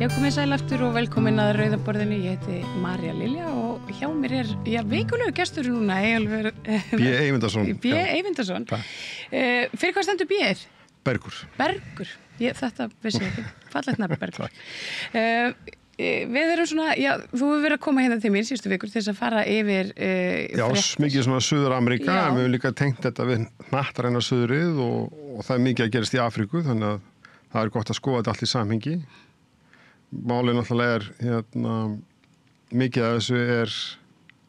Já, komið sæl aftur og velkomin að Rauðaborðinu. Ég heiti Marja Lilja og hjá mér vikulegu gestur núna, Eyjólfur B. Eyvindarsson. B. Eyvindarsson. Fyrir hvað stendur B? Bergur. Bergur. Þetta vissi ég ekki. Fallegt nafn Bergur. Við erum svona, já, þú hefur verið að koma hérna til mín síðustu vikur til þess að fara yfir Já, mikið svona Suður-Ameríka, en við hefum líka tengt þetta við hnattræna suðrið og það er mikið að gerast í Afríku, þannig að það er gott að skoða þetta allt í samhengi. Málið náttúrulega mikið af þessu er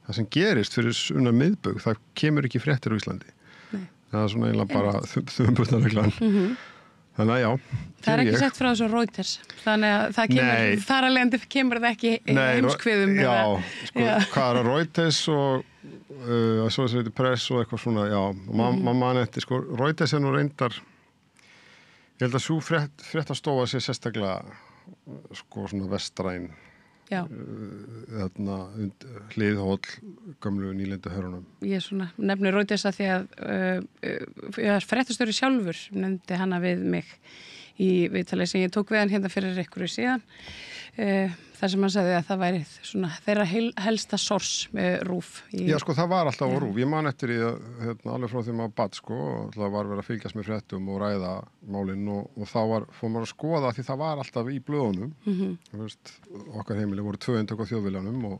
það sem gerist fyrir sunnar miðbaug, það kemur ekki fréttir á Íslandi. Nei. Það er svona eiginlega bara þumbutnareglan. Þannig að já. Það er ekki sett frá þessu Reuters, þannig að það kemur, þar að leiðandi kemur það ekki heimskviðum. Já, sko, hvað er Reuters og Associated Press og eitthvað svona, já, og man eftir, sko, Reuters er nú reyndar, ég held að sú fréttastofa sé sérstaklega, sko, svona vestræn, hliðhóll gömlu nýlendu hörunum. Ég svona nefnir Reuters að því að fréttastjóri sjálfur nefndi hana við mig í viðtali sem ég tók við hann hérna fyrir einhverju síðan. Þar sem hann sagði að það væri svona þeirra helsta sors RÚV. Já, sko, það var alltaf á RÚV. Ég man eftir alveg frá því maður bad, sko, og það var verið að fylgjast með fréttum og ræða málinn og þá fór maður að skoða því það var alltaf í blöðunum. Þú veist, okkar heimili voru 2 eintök á Þjóðviljanum og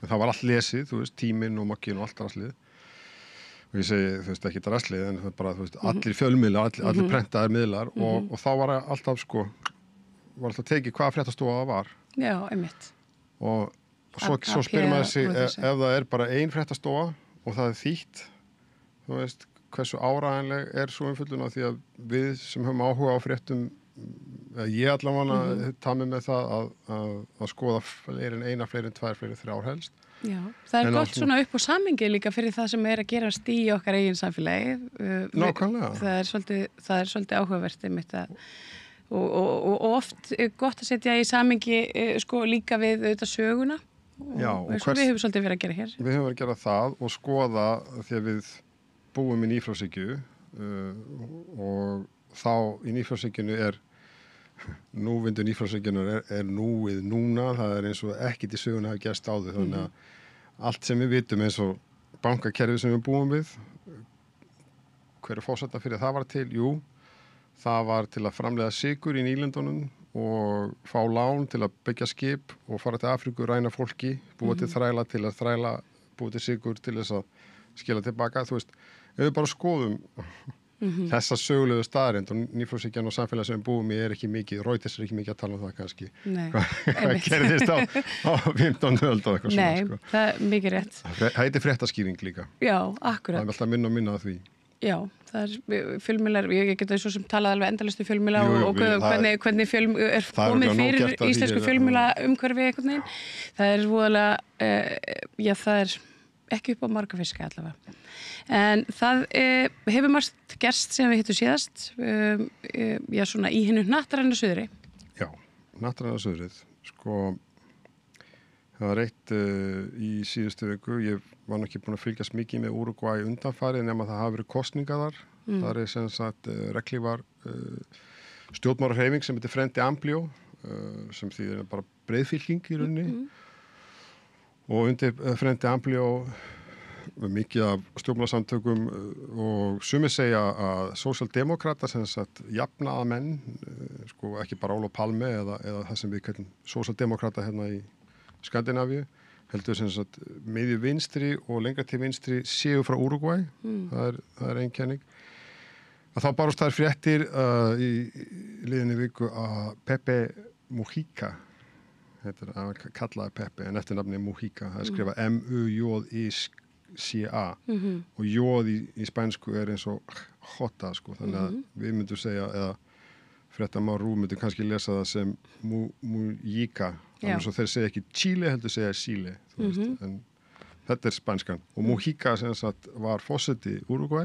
það var allt lesið, þú veist, Tíminn og Mogginn og allt draslið. Og ég segi, þú veist, ekki draslið, en það er bara, þú veist, allir fjölmiðlar, allir prentaðir miðlar og þá var alltaf, sko, var alltaf tekið hvaða fréttastofa það var. Já, einmitt. Og svo spyrir maður sig ef það er bara ein fréttastofa og það er þýtt, þú veist, hversu áræðanleg er svo umfjöllun á því að við sem höfum áhuga á fréttum, ég allavega tamið með það að skoða fleiri en 1, fleiri en 2, fleiri en 3 helst. Já, það er gott svona upp á samhengi líka fyrir það sem er að gerast í okkar eigin samfélagi. Nákvæmlega. Það er svolítið áhugavert einmitt að og oft gott að setja í samhengi sko líka við auðvitað söguna og við höfum svolítið verið að gera hér. Við höfum verið að gera það og skoða því að við búum í nýfrjálshyggju og þá í nýfrjálshyggjunni núvindu nýfrjálshyggjunnar er núið núna, það er eins og ekkert í söguna hafi gerst áður, þannig að allt sem við vitum eins og bankakerfið sem við búum við, hver er fórseta fyrir það var til? Jú, það var til að framleiða sykur í nýlendunum og fá lán til að byggja skip og fara til Afríku, ræna fólki, búa til þræla til að þræla, búa til sykur til þess að skila tilbaka. Þú veist, ef við bara skoðum þessa sögulegu staðarind og nýfrjálshyggjan og samfélag sem við búum í er ekki mikið, Reuters er ekki mikið að tala um það kannski. Nei, hvað gerðist á 15. öld og eitthvað svona. Nei, það er mikið rétt. Það heitir fréttaskýring líka. Já, akkurat. Það er alltaf minna að því. Já, það er fjölmiðlar, ég geta svo sem talað alveg endalistu fjölmiðla og hvernig er komið fyrir íslensku fjölmiðla umhverfi einhvern veginn. Það er voðalega, já það er ekki upp á marga fiska allavega. En það hefur margt gerst sem við hittum síðast, já svona í hinu hnattræna suðri. Já, hnattræna suðrið, sko, það var eitt í síðustu viku, ég var ekki búin að fylgjast mikið með Úrúgvæ undanfarið nema það hafi verið kosningar þar. Það er sem sagt reglívar stjórnmálahreyfing sem heitir Frente Amplio sem þýðir bara breiðfylking í rauninni og undir Frente Amplio mikið af stjórnmálasamtökum og sumir segja að sósíaldemókratar sem sagt jafnaðarmenn, sko ekki bara Olof Palme eða það sem við kallum sósíaldemókrata hérna í Skandinavíu, heldur sem sagt miðju vinstri og lengra til vinstri séu frá Úrúgvæ, það er ein kenning. Að þá barust þær fréttir í liðinni viku að Pepe Mujica, kallaði Pepe, en eftir nafni Mujica, það er skrifað M-U-J-I-C-A og jóð í spænsku er eins og J, sko, þannig að við myndum segja, eða fréttamár RÚV myndum kannski lesa það sem Mujica, þannig að þeir segja ekki Chile, heldur segja Chile, þú veist, en þetta er spænskan. Og Mujica sem sagt var forseti Úrúgvæ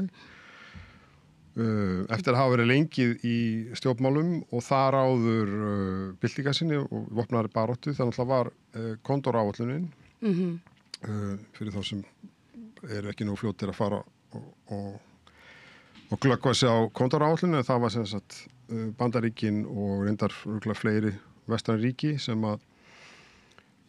eftir að hafa verið lengið í stjórnmálum og þar áður byltingasinni og vopnaðri baráttu, þannig að það var kontóráætlunin fyrir þá sem er ekki nú fljótir að fara og glöggva sig á kontóráætlunin, en það var sem sagt Bandaríkin og reyndar fleiri vestræn ríki sem að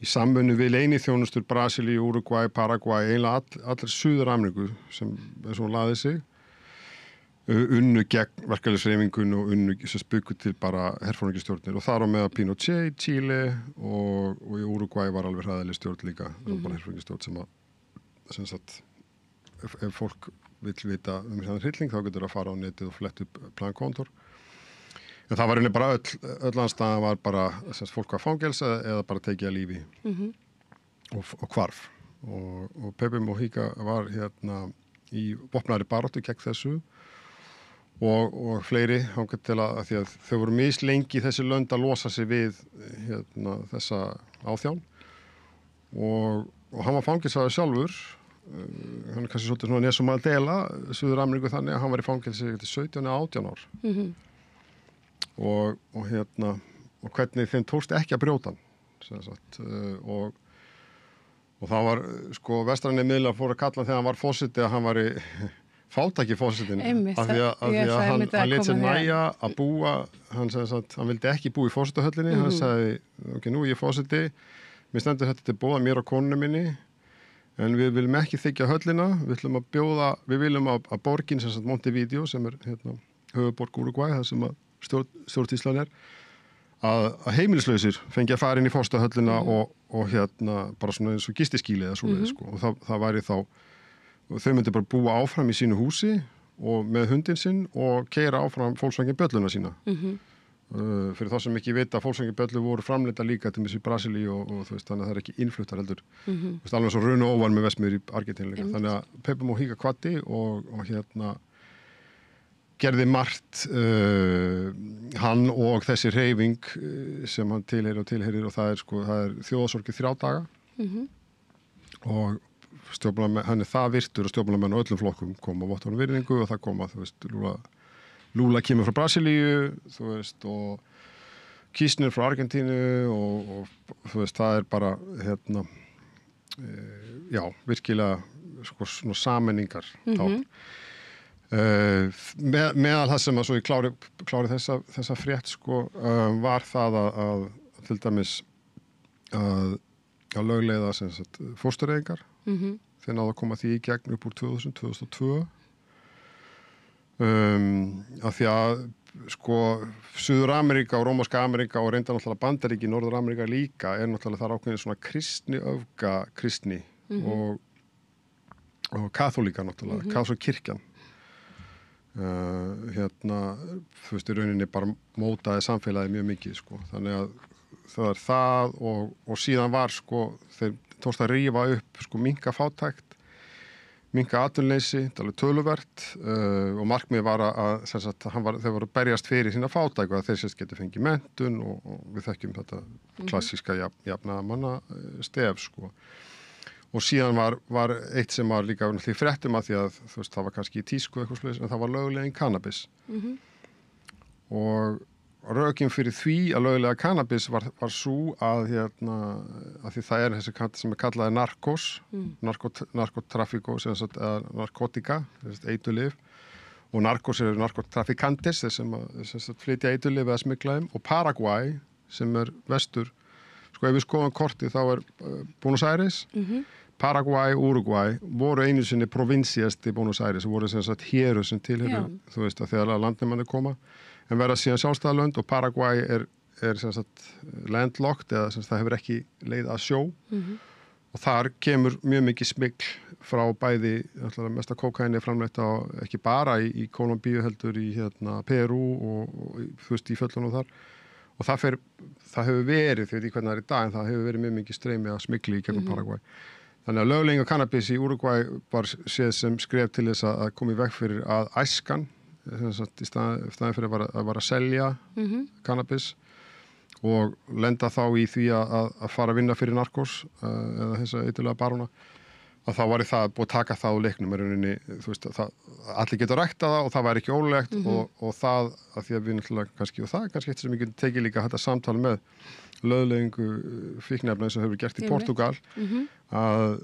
í samvinnu við leyniþjónustur Brasilíu, Úrúgvæ, Paragvæ, eiginlega allir Suður-Ameríku sem eins og hún laði sig unnu gegn verkalýðshreyfingunni og unnu sem byggu til bara herforingjastjórnir og þar á með að Pinochet í Chile og í Úrúgvæ var alveg hræðileg stjórn líka, bara herforingjastjórn sem sagt ef fólk vill vita þannig hrylling þá getur það að fara á netið og flett upp plankontor. En það var einnig bara öll landstæðan var bara fólk var fangelsa eða bara tekið að lífi og hvarf og Pepe Mujica var hérna í vopnaðri baráttu gegn þessu og fleiri þangað til að því að þau voru mislengi þessi lönd að losa sig við hérna, þessa áþján og hann var fangelsaður sjálfur hann kannski svolítið svona Nelson Mandela Suður-Ameríku þannig að hann var í fangelsi 17-18 ár og hérna og hvernig þeim tókst ekki að brjóta hann og það var sko vestræni miðlar fóru að kalla þegar hann var fósiti að hann var fátæki fósitin af því að hann lét sér næja að búa hann vildi ekki búa í fósitahöllinni hann sagði, ok, nú er ég fósiti mér stendur þetta til bóða mér og konunni minni en við viljum ekki þykja höllina við viljum að borgin sem sagt Montevideo sem hérna, höfuðborg Úrúgvæ það sem að stjórnsýslan að heimilislausir fengi að fara inn í fósitahöllina og hérna bara svona eins og gistiskýli eða svoleiðis sko og það væri þá og þau myndi bara búa áfram í sínu húsi og með hundin sinn og keyra áfram Volkswagen bjölluna sína. Fyrir þá sem ekki vita að Volkswagen bjöllu voru framleidda líka til í Brasilíu og þú veist, þannig að það er ekki innfluttar heldur. Þú veist, alveg svo raun og óvan með Vestmiður í Argentínu líka. Þannig að Pepe Mujica kvaddi og hérna gerði margt hann og þessi hreyfing sem hann tilheyrir og það er þjóðarsorgið 3 daga og hann er það virtur og stjórnmálamenn á öllum flokkum koma á vottorðum virðingu og það koma, þú veist, Lula kemur frá Brasilíu, þú veist, og Kirchner frá Argentínu og þú veist, það er bara, hérna, já, virkilega, sko, svona sammenningar tákn. Meðal það sem að svo ég klári þessa frétt, sko, var það að til dæmis að lögleiða sem sagt fóstureyðingar þeir náðu að koma því í gegn upp úr 2002 af því að sko Suður-Ameríka og Rómverska Ameríka og reyndar náttúrulega Bandaríki í Norður-Ameríka líka er náttúrulega þar ákveðin svona kristni og kaþólíka náttúrulega, kaþólska kirkjan hérna þú veist í rauninni bara mótaði samfélagi mjög mikið sko, þannig að það er það og síðan var sko þeir tókst að rífa upp sko minnka fátækt minnka atvinnuleysi, alveg töluvert og markmið var að þeir voru berjast fyrir sína fátæku að þeir sérst geti fengið menntun og við þekkjum þetta klassíska jafnaðarmanna stef sko og síðan var eitt sem var líka í fréttum að því að þú veist það var kannski í tísku eitthvað slags en það var löglegin kannabis og rökin fyrir því að löglega kannabis var svo að hérna að því það er þessi sem er kallaði narkos narkotrafíko sem sagt narkotika eiturlyf og narkos eru narkotrafikantes þeir sem flytja eiturlyf eða smygla þeim og Paragvæ sem er vestur sko ef við skoðum kortið þá er Buenos Aires Paragvæ, Úrúgvæ voru einu sinni provinciast í Buenos Aires voru sem sagt héru sem tilheyrir þú veist að þegar landnemanni koma en verða síðan sjálfstæðalönd og Paragvæ er sem sagt landlocked eða sem sagt það hefur ekki leið að sjó og þar kemur mjög mikið smygl frá bæði mesta kókaini framleitt á ekki bara í Kólumbíu heldur í hérna Perú og þú veist í fjöllunum þar og það hefur verið, þau veit ekki hvernig það er í dag en það hefur verið mjög mikið streymi að smygli í gegnum Paragvæ. Þannig að lögleiðing á kannabis í Úrúgvæ var séð sem skref til þess að koma í veg fyrir að æskan í staðin fyrir að vera að selja kannabis og lenda þá í því að fara að vinna fyrir narkos eða þessa eiturlega baróna að þá var það búið að taka það á leiknum rauninni, þú veist, allir getur rækta það og það væri ekki ólöglegt og það að því að við náttúrulega kannski og það er kannski eitt sem ég geti tekið líka þetta samtal með lögleiðingu fíkniefna eins og hefur gert í Portúgal að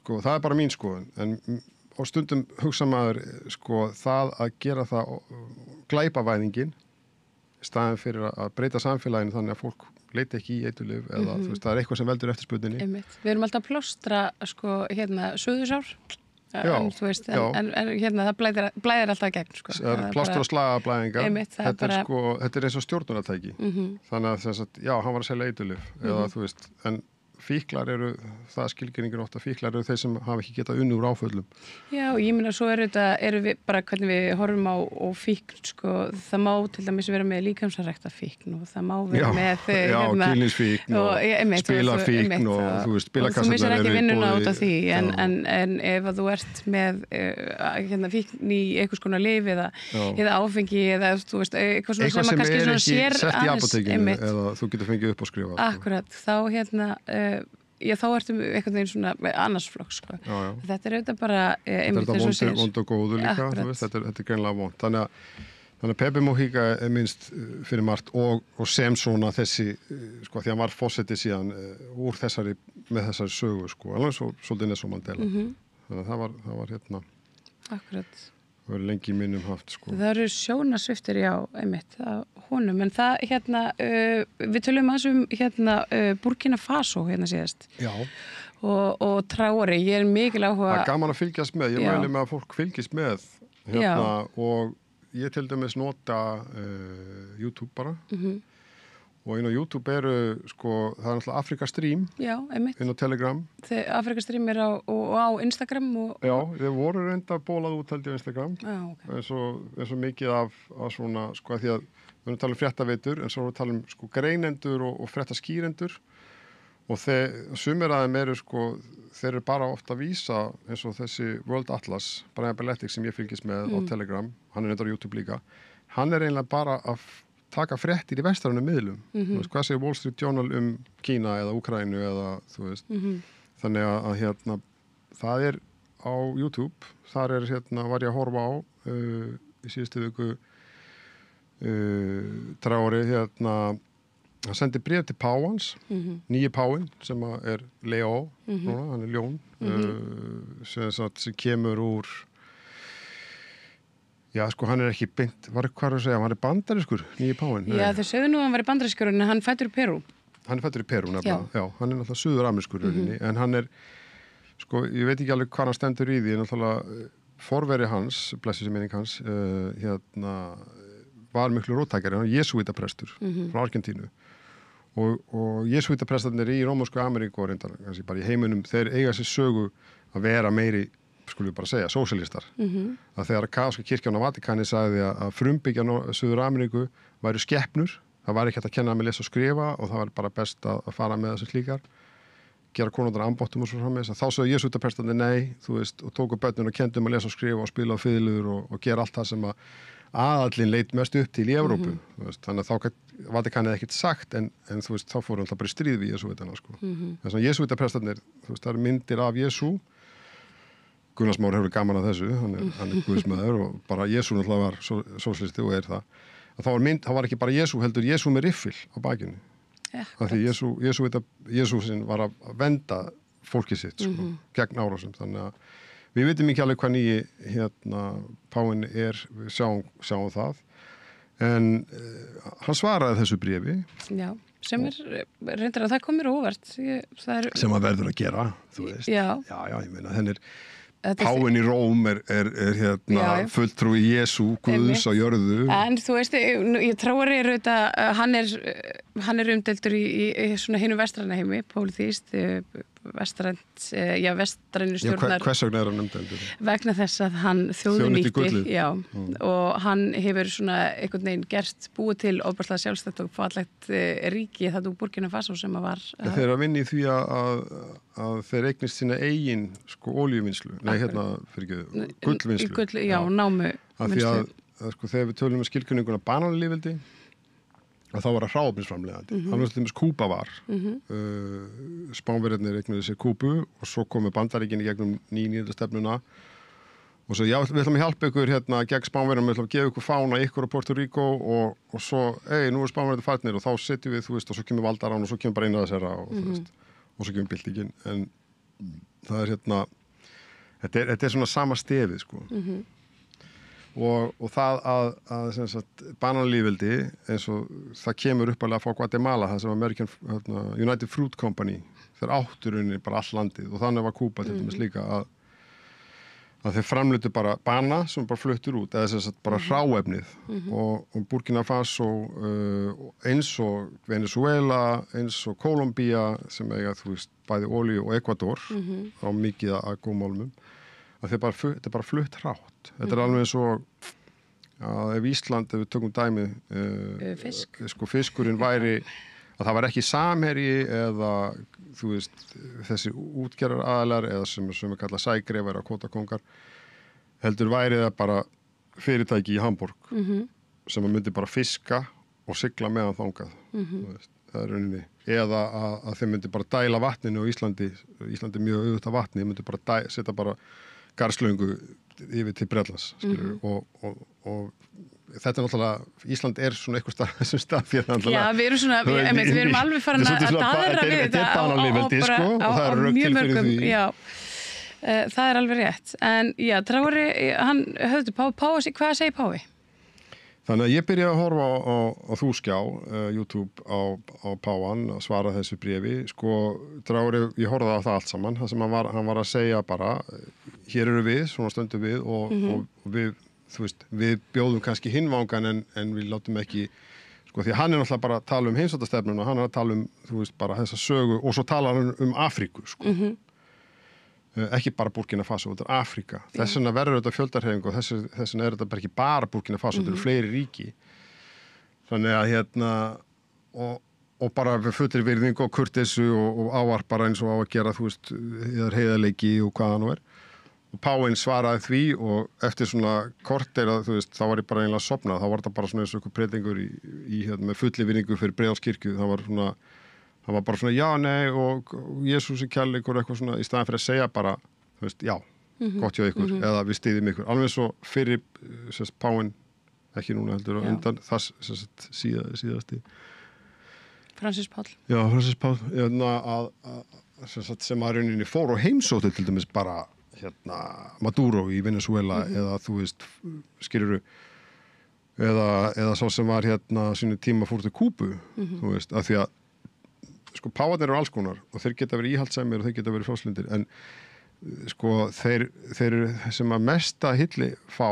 sko það er bara mín skoðun en á stundum hugsa maður sko það að gera það glæpavæðingin í staðin fyrir að breyta samfélaginu þannig að fólk leita ekki í eiturlyf eða þú veist, það eitthvað sem veldur eftirspurninni. Við erum alltaf að plástra sko, suðusár en þú veist, en það blæðir alltaf gegn sko. Plástur og slagablæðingar, þetta er eins og stjórnunartæki. Þannig að þess að, já, hann var að selja eiturlyf eða þú veist, en fíklar eru, það skilgreiningin ofta, fíklar eru þeir sem hafa ekki getað unnið úr áföllum. Já, ég meina svo eru við bara hvernig við horfum á fíkn, sko, það má til dæmis vera með líkamsrækta fíkn og það má vera með kynlífsfíkn og spilarfíkn og þú veist, spilakastarnir. Þú missir ekki vinnuna út af því, en ef að þú ert með fíkn í einhvers konar lyf eða áfengi eða þú veist, eitthvað svona sem að kannski svona sér sett í apótekinu eða þú getur fengið upp og skrifa. Akkurat, þá þá ertum við einhvern veginn svona annars flokk sko. Þetta er auðvitað bara þetta er vond og góðu líka, þú veist, þetta er greinlega vond. Þannig að Pepe Mujica er minnst fyrir margt og sem svona þessi, sko, því hann var forseti síðan úr með þessari sögu, sko, alveg svolítið Nelson Mandela. Þannig að það var Akkurat. Það var lengi í minnum haft, sko. Það eru sjónasviftir, já, einmitt, honum, en það, við tölum aðeins Burkina Faso síðast. Já. Og Traoré, ég er mikil áhuga. Það er gaman að fylgjast með, ég mæli með að fólk fylgjast með, og ég til dæmis nota YouTube bara. Og inn á YouTube eru, sko, það er náttúrulega Africa Stream. Já, einmitt. Inn á Telegram. Africa Stream er á Instagram og... Já, þeir voru reynda bólað út held ég á Instagram. Já, ok. Eins og mikið af svona, sko, því að við erum að tala fréttaveitur, en svo erum við að tala sko, greinendur og fréttaskýrendur. Og sumir af þeim eru, sko, þeir eru bara ofta að vísa eins og þessi World Atlas, Brian Beletic sem ég fylgist með á Telegram, hann er reynda á YouTube líka. Hann er eiginlega bara að taka fréttir í vestrænum miðlum. Þú veist, hvað segir Wall Street Journal Kína eða Úkraínu eða, þú veist. Þannig að það er á YouTube, þar er var ég að horfa á í síðustu viku Traoré hann sendi bréf til páfans, nýji páfinn sem er Leo, hann er ljón, sem kemur úr Já, sko, hann er ekki beint, hvað er að segja, hann er bandarískur, nýji páfinn. Já, þau sögðu nú að hann var bandarískur, en hann fættur í Perú. Hann er fættur í Perú, nefnilega, já, hann er náttúrulega suður-amerískur, en hann er, sko, ég veit ekki alveg hvað hann stendur í því, en náttúrulega forveri hans, blessi minning hans, var miklu róttækari, hann er jesúítaprestur frá Argentínu. Og jesúítaprestarnir í Rómönsku Ameríku og reyndar, kannski bara í heiminum, þeir eiga sér sögu að vera meiri skulum við bara segja, sósíalistar. Að þegar katólska kirkjan á Vatíkani sagði að frumbyggja Suður-Ameríku væru skepnur, það var ekki hægt að kenna með lesa og skrifa og það var bara best að fara með þessar slíkar, gera konundar ambáttum og svo framvegis. Þá sögðu jesúítaprestarnir nei, þú veist, og tóku börnin og kendum að lesa og skrifa og spila á fiðlur og gera allt það sem að aðallinn leit mest upp til í Evrópu. Þannig að þá Vatíkanið ekkert sagt, en þú veist, þá fóru alltaf bara í stríð við jesúítana, sko. Þess að jesúítaprestarnir, þú veist, það eru myndir af Jesú. Gunnar Már hefur gaman að þessu, hann er guðsmaður og bara Jesú náttúrulega var sósíalisti og er það. Það var ekki bara Jesú, heldur Jesú með riffil á bakinu. Af því Jesú sinn var að venda fólkið sitt, sko, gegn árásum. Þannig að við veitum ekki alveg hvað nýji páfinn er, við sjáum það. En hann svaraði þessu bréfi. Já, sem reyndar að það komir óvart. Sem að verður að gera, þú veist. Já, ég meina, henn er páfinn í Róm er fulltrúi Jesú, Guðs á jörðu. En þú veist, ég Traoré er auðvitað, hann er umdeltur í svona hinu vestræna heimi, pólitískt, vestrænu stjórnar. Hvers vegna er hann umdeltur? Vegna þess að hann þjóðnýtti, já, og hann hefur svona einhvern veginn búið til óbærslega sjálfstætt og fallegt ríki þarna úr Burkina Faso sem að var. Þeir eru að vinna í því að þeir eignist sína eigin, sko, olíuvinnslu, gullvinnslu. Já, námu vinnslu. Sko, þegar við tölum skilgreininguna bananalýðveldi, að þá var að hráefnisframleiðandi. Þannig að Kúba var. Spánverjarnir eignuðu sér Kúbu og svo komu Bandaríkin í gegnum nýjastefnuna og svo, já, við ætlum að hjálpa ykkur gegn Spánverjum, við ætlum að gefa ykkur fána ykkur á Puerto Rico og svo, nú er Spánverjarnir farnir og þá setjum við, þú veist, og svo kemur valdarán og svo kemur bara einu að þessara og þú veist, og svo kemur byltingin. En það er þetta er svona sama stefið, sko. og það að sem sagt, bananalýðveldi eins og það kemur uppalega frá Guatemala, það sem American United Fruit Company, þeir áttur unni bara all landið og þannig var Kúba til dæmis líka að þeir framleitu bara bana sem bara fluttur út, eða sem sagt bara hráefnið og Burkina Faso eins og Venezuela, eins og Kólumbía sem eiga, þú veist, bæði olíu og Ekvador á mikið að góðmálmum, að þetta bara flutt hrátt. Þetta alveg eins og að ef Ísland, ef við tökum dæmi, sko fiskurinn væri, að það var ekki Samherji eða, þú veist, þessi útgerðar aðalar eða sem við kalla sægrefar og kvótakóngar, heldur væri það bara fyrirtæki í Hamborg sem að myndi bara fiska og sigla meðan þangað. Það er rauninni. Eða að þeim myndi bara dæla vatninu á Íslandi er mjög auðvitað vatni, myndi bara setja bara garðslöngu yfir til Bretlands, skilur, og þetta er náttúrulega, Ísland er svona eitthvað þessum stað fyrir náttúrulega. Já, við erum svona, við erum alveg farin að daðra við þetta á mjög mörgum, já, það er alveg rétt. En já, Traoré, hann höfðu Pái, hvað segir Pái? Þannig að ég byrjaði að horfa á Þúskjá, YouTube á Páan að svara þessu bréfi. Sko, Traoré, ég horfði á það allt saman, það sem hann var að segja bara, hér eru við, svona stöndum við og við, þú veist, við bjóðum kannski hinvangan en við látum ekki, sko, því að hann er náttúrulega bara að tala um heimsvaldastefnuna, hann er að tala um, þú veist, bara þessa sögu og svo tala hann um Afríku, sko. Ekki bara Burkina Faso, þetta er Afríka. Þess vegna verður þetta fjöldarhreyfing og þess vegna er þetta bara ekki bara Burkina Faso, þetta eru fleiri ríki. Þannig að og bara við fullir virðingu og kurteisi og ávarp bara eins og á að gera, þú veist, heiðarleiki og hvað hann er. Og Páinn svaraði því og eftir svona korter, þú veist, þá var ég bara einlega sofnað, þá var þetta bara svona eins og einhver predingur með fullir virðingu fyrir Breiðholtskirkju, það var bara svona já, nei og Jesús er kærleikur og eitthvað svona í staðan fyrir að segja bara, þú veist, já, gott hjá ykkur eða við styðjum ykkur. Alveg svo fyrir Páinn, ekki núna heldur og undan þess síðasti. Francis Páll. Já, Francis Páll, sem að rauninni fór og heimsótti til dæmis bara Maduro í Venezuela eða þú veist, skilurðu, eða svo sem var sínu tíma fór til Kúbu, þú veist, af því að sko Páarnir eru alls konar og þeir geta verið íhaldssamir og þeir geta verið frjálslyndir en sko þeir sem að mesta hilli fá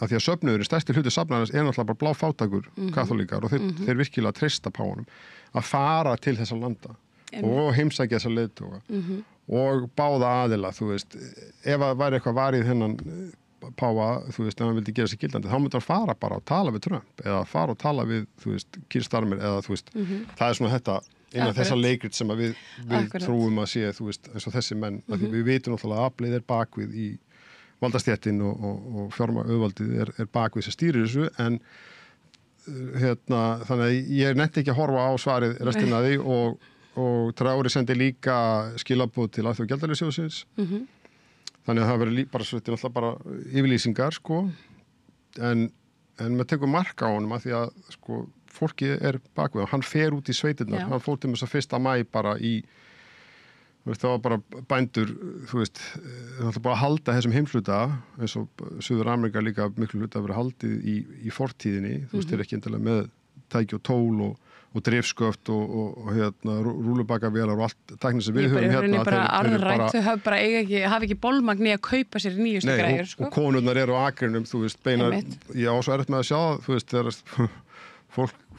af því að söfnuðurinn, stærsti hluti safnaðarins er náttúrulega bara bláfátakur katholíkar og þeir virkilega treysta Páanum að fara til þessa landa og heimsækja þessa leiðtoga og báða aðila, þú veist, ef að væri eitthvað varið hennan Páa, þú veist, ef hann vildi gera sér gildandi, þá myndi hann fara bara og tala við Trump eða fara og tala við, þú veist, Keir Starmer eða, þú veist, það er svona þetta innan þessa leikrit sem að við trúum að sé, þú veist, eins og þessi menn að því við vitum náttúrulega að aflið er bakvið í valdastjættin og fjármagnsauðvaldið er bakvið sem stýrir þessu en þannig að ég nefndi ekki að horfa á svarið restina af því og Traoré sendi líka skilaboð til Alþjóðagjaldeyrissjóðsins þannig að það verður bara svolítið náttúrulega bara yfirlýsingar, sko, en maður tekur mark á honum að því að, sko, fólki er bakvið hann fer út í sveitirnar, hann fór til þess að 1. maí bara þú veist, það var bara bændur, þú veist, náttúrulega bara að halda þessum heimsluta, eins og Suður Ameríka líka miklu hluta að vera haldið í fortíðinni, þú veist, þeir ekki endilega með tæki og tól og drifsköft og rúlubakavélar og allt tækni sem við höfum þau hafa ekki bolmagni að kaupa sér nýjustu græjur, sko. Og konurnar eru á akrinum, þú veist, beinar ég á svo erfitt með að sjá, þú veist, þegar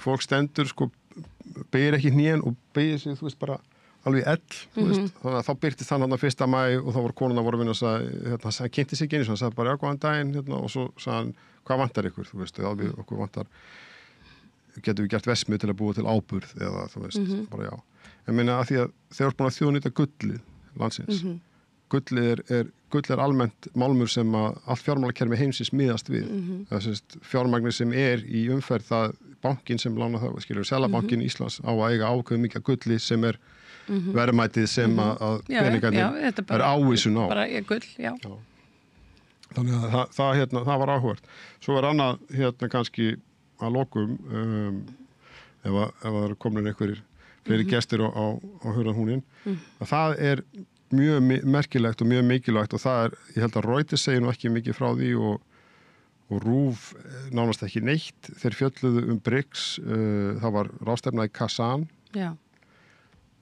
fólk stendur, sko, beigir ekki hnén og beigir sig, þú veist, bara alveg þú veist, þannig að þá byrtist hann 1. maí og þá voru konurnar voru að vinna og sagði, hann kynnti sig ekki einu, hann sagði bara, já, góðan daginn, og svo sagði hann, hvað vantar ykkur, þú veist, okkur vantar getum við gert vesmið til að búa til áburð eða þú veist, bara já. Ég meina að því að þeir eru búin að þjóðnýta gullið landsins. Gull er almennt málmur sem að allt fjármálakerfi heimsins miðast við. Þess fjármagnir sem er í umferð það bankinn sem lána það, skilur, Seðlabankinn Íslands á að eiga ákveð mikið gulli sem er verðmætið sem að peningarnir er ávísun á. Bara gull, já. Þannig að það var áhugavert. Svo er annað kannski að lokum ef það eru komin einhverjir fleiri gestir á hurðarhúnin að það er mjög merkilegt og mjög mikilvægt og það ég held að Reuters segir nú ekki mikið frá því og RÚV nánast ekki neitt. Þeir fjölluðu BRICS, það var ráðstefna í Kazan. Já.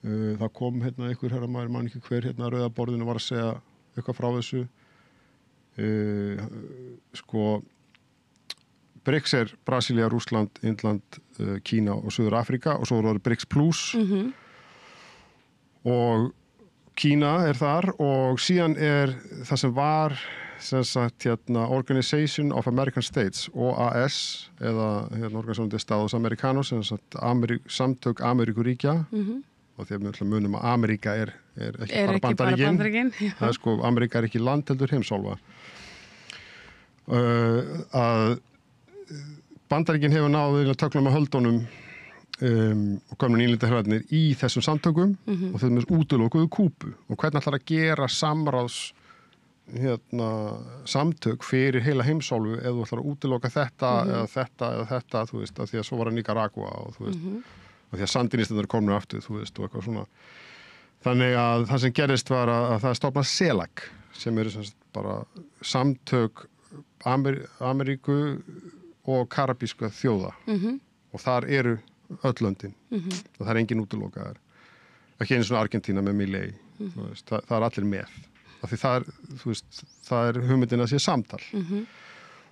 Það kom einhver herramaður, man ekki hver, Rauða borðinu var að segja eitthvað frá þessu. BRICS Brasilía, Rússland, Indland, Kína og Suður Afrika og svo var BRICS Plus og Kína þar og síðan það sem var sem sagt Organization of American States, OAS eða Organization de Estados Americanos sem sagt samtök Ameríkuríkja og því að við munum að Ameríka ekki bara Bandaríkin. Það Ameríka ekki land heldur heimsálfa. Að Bandaríkin hefur náðu tökla með höldunum og gömlu nýlendaherrarnir í þessum samtökum og þeim útilokuðu Kúbu og hvernig ætlar að gera samráðs samtök fyrir heila heimsálfu ef þú ætlar að útiloka þetta eða þetta, þú veist, að því að svo var að Nicaragua og þú veist, og því að sandinistanir komnu aftur, þú veist, og eitthvað svona. Þannig að það sem gerist var að það stofnað CELAC sem sem bara samtök Ameríku og karabíska þjóða og þar eru öll löndin og það engin útilokaðar ekki einu svona Argentína með Milei það allir með af því það hugmyndin að sé samtal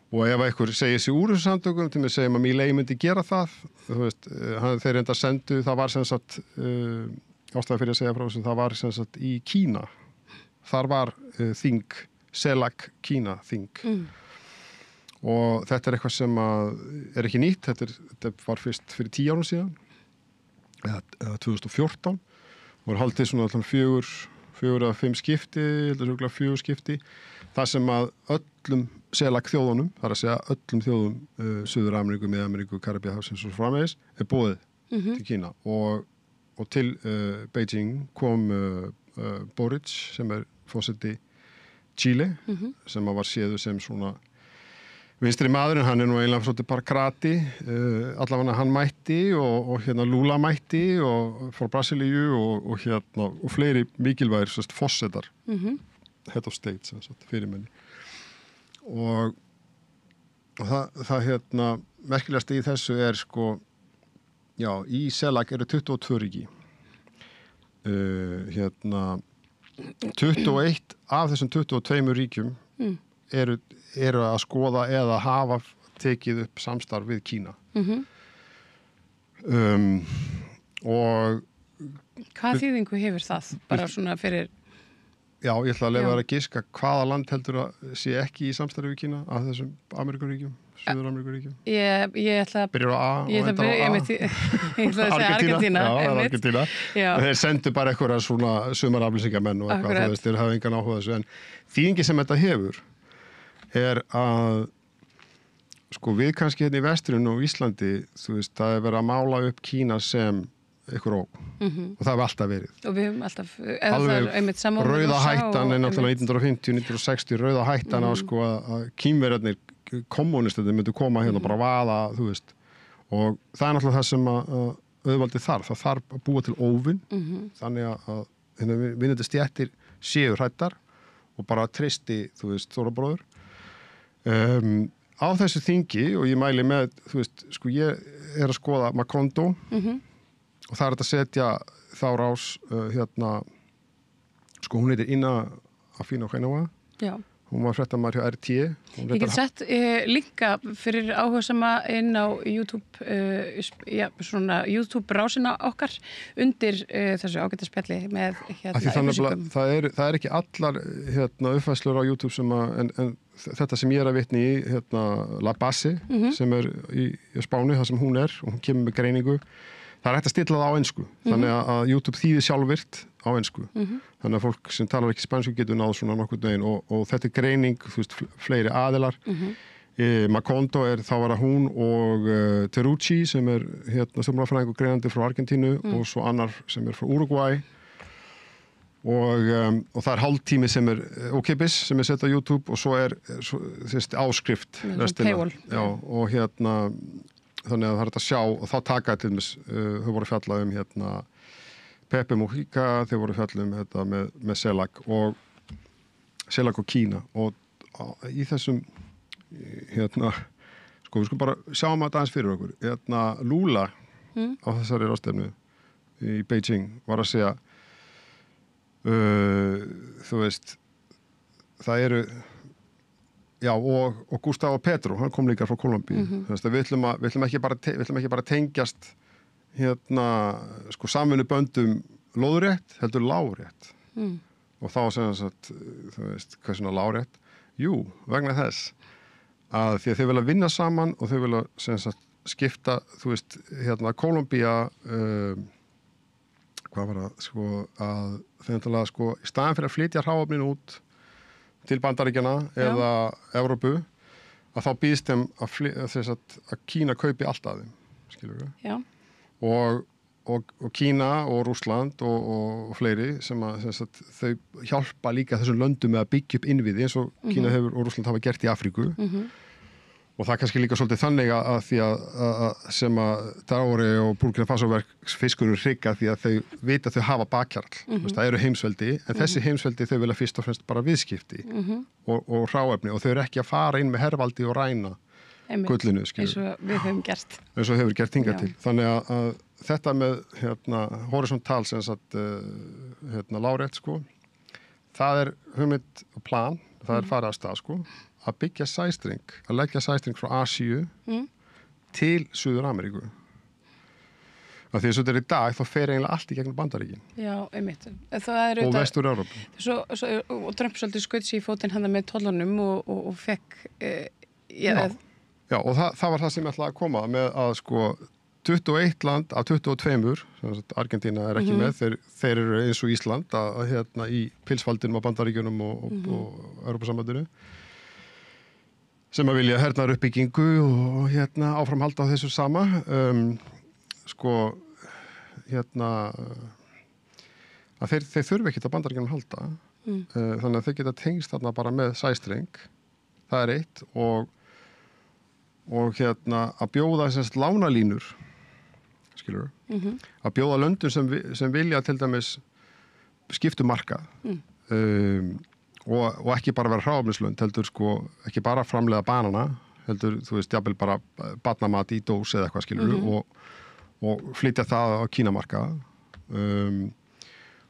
og ef einhver segir sig úr þessu samtökum til að segja að Milei myndi gera það þeir enda sendu það var sem sagt ástæða fyrir að segja frá þessu það var sem sagt í Kína þar var þing CELAC Kína þing og þetta eitthvað sem ekki nýtt, þetta var fyrst fyrir 10 árum síðan eða 2014 voru haldið svona 4 eða 5 skipti, heldur örugglega 4 skipti þar sem að öllum CELAC þjóðunum, þar að segja öllum þjóðum Suður-Ameríku, Mið-Ameríku, Karibíahafsins og framvegis boðið til Kína og til Beijing kom Boric sem forseti Chile sem var séðu sem svona vinstri maðurinn, hann nú eiginlega svolítið bara krati, allavega hann mætti og Lula mætti og frá Brasilíu og fleiri mikilvægir fossetar, head of state, fyrirmenni. Og það merkilegast í þessu í CELAC eru 22 ríki. 21 af þessum 22 ríkjum eru að skoða eða hafa tekið upp samstarf við Kína. Og hvað þýðingu hefur það? Bara svona fyrir... Já, ég ætla að leyfa þér að giska hvaða land heldur að sé ekki í samstarfi við Kína af þessum Ameríkuríkjum, Suður-Ameríkuríkjum? Ég ætla að... Byrjar á A og endar á A. Ég ætla að segja Argentína. Já, Argentína. Þeir sendu bara einhverja svona sumaraflýsingamenn og eitthvað, þú veist, þeir hafa engan áhuga þessu. En þýðingi sem þetta hefur að við kannski hérna í Vesturinu og Íslandi, þú veist, það verið að mála upp Kína sem ykkur ógn og það hefur alltaf verið og við hefum alltaf rauða hættan náttúrulega 1950-1960 rauða hættan á að kínverjarnir kommunistarnir myndu koma hérna og bara vaða, þú veist, og það er náttúrulega það sem að auðvaldið það þarf að búa til óvin þannig að vinnandi stjættir séu hrættar og bara treysti, þú veist, þórabróður á þessu þingi og ég mæli með, þú veist, ég að skoða Macondo og það að setja þá rás hún heitir Ina Afina Genawa. Já. Hún var fréttamaður hjá RT. Ég get sett linka fyrir áhugasama inn á YouTube, svona YouTube-rásina okkar undir þessu ágættaspjalli með upplýsingum. Það er ekki allar uppfæslur á YouTube sem en þetta sem ég að vitni í, La Base, sem í Spáni, það sem hún og hún kemur með greiningu. Það hægt að stilla það á ensku, þannig að YouTube þýðir sjálfvirt á ensku. Þannig að fólk sem talar ekki spænsku getur náð svona nokkurn veginn og þetta greining, þú veist, fleiri aðilar. Macondo þá var það hún og Terrucci sem stjórnmálafræðingur greinandi frá Argentínu og svo annar sem frá Uruguay. Og það hálftími sem ókeypis sem sett á YouTube og svo áskrift. Paywall. Já, og þannig að það hægt að sjá og þá taka til þess, þau voru að fjalla Pepe Mujica, þeir voru fjallum þetta með CELAC og Kína og í þessum sko við skulum bara sjáum að aðeins fyrir okkur Lula á þessari ráðstefnu í Beijing var að segja þú veist það eru og Gustavo Petro, hann kom líka frá Kólumbíu við ætlum ekki bara tengjast sko samvinnuböndum lóðrétt, heldur lárétt og þá segja sagt, þú veist, hvað svona lárétt jú, vegna þess að því að þau vilja vinna saman og þau vilja sagt, skipta, þú veist, Kólumbía hvað var það, sko, að þau náttúrulega, sko, í staðan fyrir að flytja hráefnin út til Bandaríkjana eða Evrópu, að þá býðst þeim að Kína kaupi allt af þeim, skilur við? Já. Og Kína og Rússland og fleiri sem sagt, þau hjálpa líka þessum löndum með að byggja upp innviði eins og Kína hefur og Rússland hafa gert í Afríku og það er kannski líka svolítið þannig að því að sem að Traoré og Burkina Faso fiskurinn hrygga því að þau vita að þau hafa bakkjarl það eru heimsveldi en þessi heimsveldi þau vilja fyrst og fremst bara viðskipti og hráefni og þau eru ekki að fara inn með hervaldi og ræna gullinu, eins og við höfum gert eins og hefur gert hingað til þannig að þetta með horisontal sem sagt lárétt sko það er hugmynd og plan það er farið af stað sko að byggja sæstreng, að leggja sæstreng frá Asíu til Suður-Ameríku af því að svo þetta er í dag þá fer eiginlega allt í gegnum Bandaríkin og Vestur-Evrópu og Trump svolítið skaut sér í fótinn hann með tollunum og fekk Já, og það var það sem ég ætlaði að koma með að sko 21 land af 22, Argentína er ekki með, þeir eru eins og Ísland að í pilsfaldinum á Bandaríkjunum og Evrópusambandinu sem að vilja hernaðar uppbyggingu og áframhalda á þessu sama sko að þeir þurfi ekkert að Bandaríkjunum halda þannig að þeir geta tengst þarna bara með sæstreng það er eitt og að bjóða lánalínur skilur að bjóða löndum sem vilja til dæmis skiptu markað og ekki bara vera hráefnislönd heldur sko ekki bara framleiða banana heldur þú veist jafnvel bara barnamat í dós eða eitthvað skilur og flytja það á Kínamarkað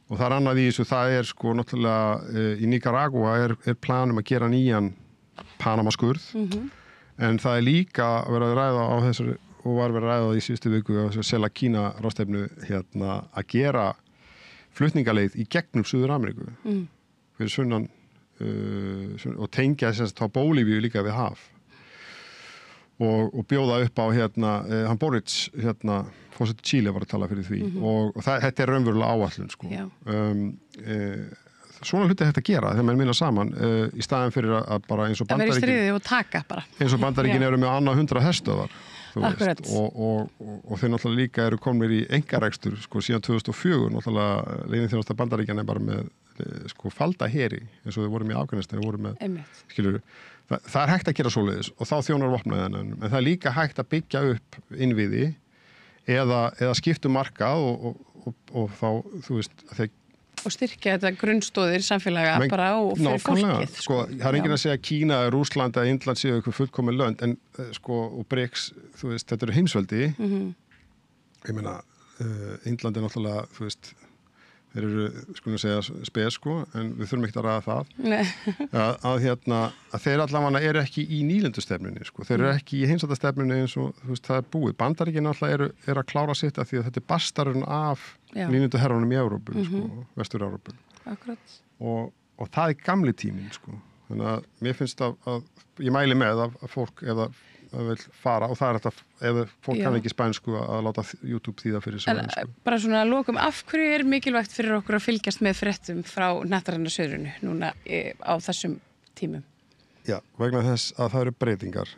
og það er annað í þessu það er sko náttúrulega í Nicaragua er planum að gera nýjan Panamaskurð en það er líka að vera að ræða á þessari og var verið að ræða í síðustu viku á CELAC Kína ráðstefnu að gera flutningaleið í gegnum Suður-Ameríku fyrir sunnan og tengja þess að Bólívíu líka við haf og bjóða upp á hann Boric fórseti Chile var að tala fyrir því og þetta er raunverulega áætlun sko svona hluti þetta að gera þegar maður minna saman í staðin fyrir að bara eins og Bandaríkin það verið stríði og taka bara eins og Bandaríkin eru með annað 100 herstöðvar og þeir náttúrulega líka eru komnir í engarekstur sko síðan 2004 náttúrulega leyniþjónusta Bandaríkjanna er bara með sko falda heri eins og þau voru með Afganistan voru með skilur það er hægt að gera svoleiðis og þá þjónar vopnaðan en það er líka hægt að byggja upp innviði eða skiptu markað og þá þú veist þeir og styrkja þetta grunnstóðir samfélaga bara og fyrir fólkið. Sko, það er enginn að segja að Kína, Rússland eða Indland séu eitthvað fullkomin lönd en sko, og BRICS, þú veist, þetta eru heimsveldi. Ég meina, Indland er náttúrulega, þú veist, þeir eru, skulum segja, spes, sko, en við þurfum ekkert að ræða það. Að þeir allavega eru ekki í nýlendustefnunni, sko. Þeir eru ekki í heimsveldastefnunni eins og, þú veist, það er búið. Bandaríkin alltaf er að klára sitt af því að þetta er bastarinn af nýlenduherrunum í Evrópu, sko, Vestur-Evrópu. Akkurat. Og það er gamli tíminn, sko. Þannig að mér finnst að ég mæli með að fólk eða að vil fara og það er þetta ef fólk kann ekki spænsku að láta YouTube þýða fyrir svo sko. Bara svona að lokum, af hverju er mikilvægt fyrir okkur að fylgjast með fréttum frá hnattræna söðrinu núna á þessum tímum? Já, vegna þess að það eru breytingar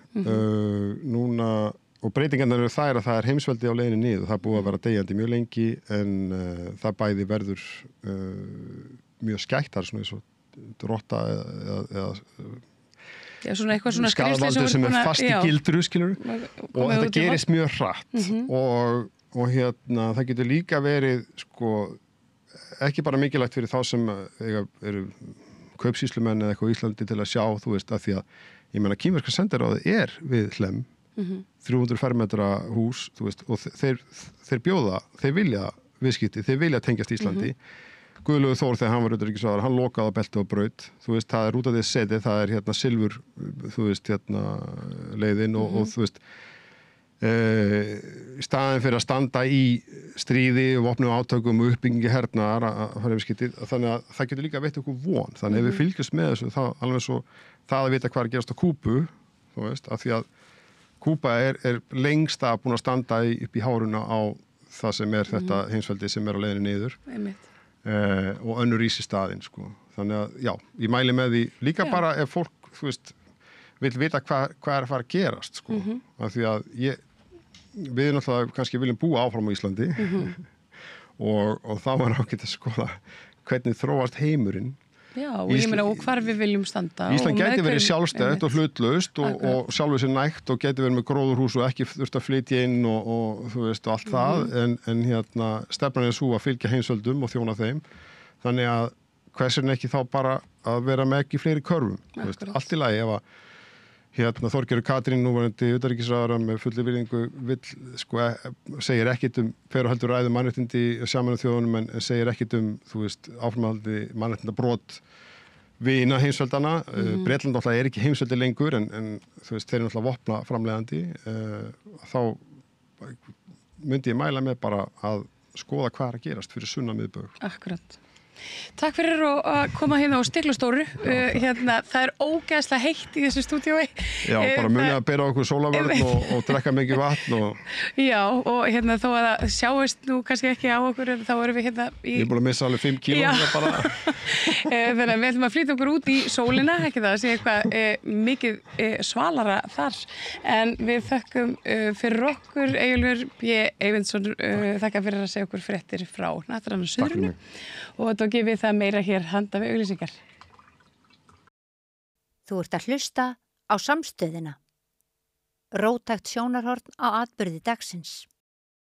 núna, og breytingarnar eru þær að það er heimsveldi á leiðinni niður, það er búið að vera deyjandi mjög lengi en það bæði verður mjög skættar svona eins og rotta eða svona eitthvað svona skaðvaldur sem er fast í gildru skilur og þetta gerist mjög hratt og það getur líka verið sko ekki bara mikilvægt fyrir þá sem eru kaupsýslumenn eða eitthvað í Íslandi til að sjá, þú veist, að því að ég meina kínverska sendiráðið við Hlemm 300 fermetra hús, þú veist, og þeir bjóða, þeir vilja viðskipti, þeir vilja tengjast Íslandi. Guðlaugur Þór þegar hann var utanríkisráðherra, hann lokaði á belti og braut, þú veist, það út af því setið, það hérna silfur, þú veist, hérna leiðin og þú veist, í staðin fyrir að standa í stríði og vopnum átökum og uppbyggingi hernaðar að fara yfir skiptið, þannig að það getur líka veitt okkur von, þannig ef við fylgjumst með þessu, þá alveg svo það að vita hvað er að gerast á Kúbu, þú veist, af því að Kúba er lengst að búin að standa upp í háruna á það sem er þetta heimsveldi sem er á leiðinni niður og önnur ís í staðinn, sko. Þannig að, já, ég mæli með því líka bara ef fólk, þú veist, vil vita hvað er að fara að gerast, sko. Af því að við náttúrulega kannski viljum búa áfram á Íslandi og þá var ágætt að skoða hvernig þróast heimurinn. Já, og ég meina, og hvar við viljum standa. Ísland geti verið sjálfstætt og hlutlaust og sjálfur sér nægt og geti verið með gróðurhús og ekki þurft að flytja inn og þú veist, og allt það, en hérna, stefnan er svo að fylgja heimsveldum og þjóna þeim. Þannig að hversin ekki þá bara að vera með ekki fleiri körfum. Veist, allt í lagi ef að Þorgerður Katrín, núverandi utanríkisráðherra með fulli virðingu, sko, segir ekkit fer og heldur ræðu mannréttindi Sameinuðu þjóðunum en segir ekkit þú veist, áframhaldi mannréttindabrot vina heimsveldana. Bretland náttúrulega er ekki heimsveldi lengur en þú veist, þeir eru náttúrulega vopna framleiðandi. Þá myndi ég mæla með bara að skoða hvað er að gerast fyrir sunnan miðbaug. Akkurat. Takk fyrir að koma hérna á Stiklastóru. Það er ógeðslega heitt í þessu stúdíói. Já, bara munið að bera okkur sólarvörn og drekka mikið vatn. Já, og þó að það sjáist nú kannski ekki á okkur, þá erum við hérna í... Ég er búin að missa alveg 5 kíló bara. Þannig að við ætlum að flýta okkur út í sólina, ekki það að sé eitthvað mikið svalara þar. En við þökkum fyrir okkur, Eyjólfur B. Eyvindsson, þakka fyrir að segja okkur fréttir frá Hnattrænu Suðrinu. Og þá gefið það meira hér handa við auglýsingar. Þú ert að hlusta á Samstöðina. Róttækt sjónarhorn á atburði dagsins.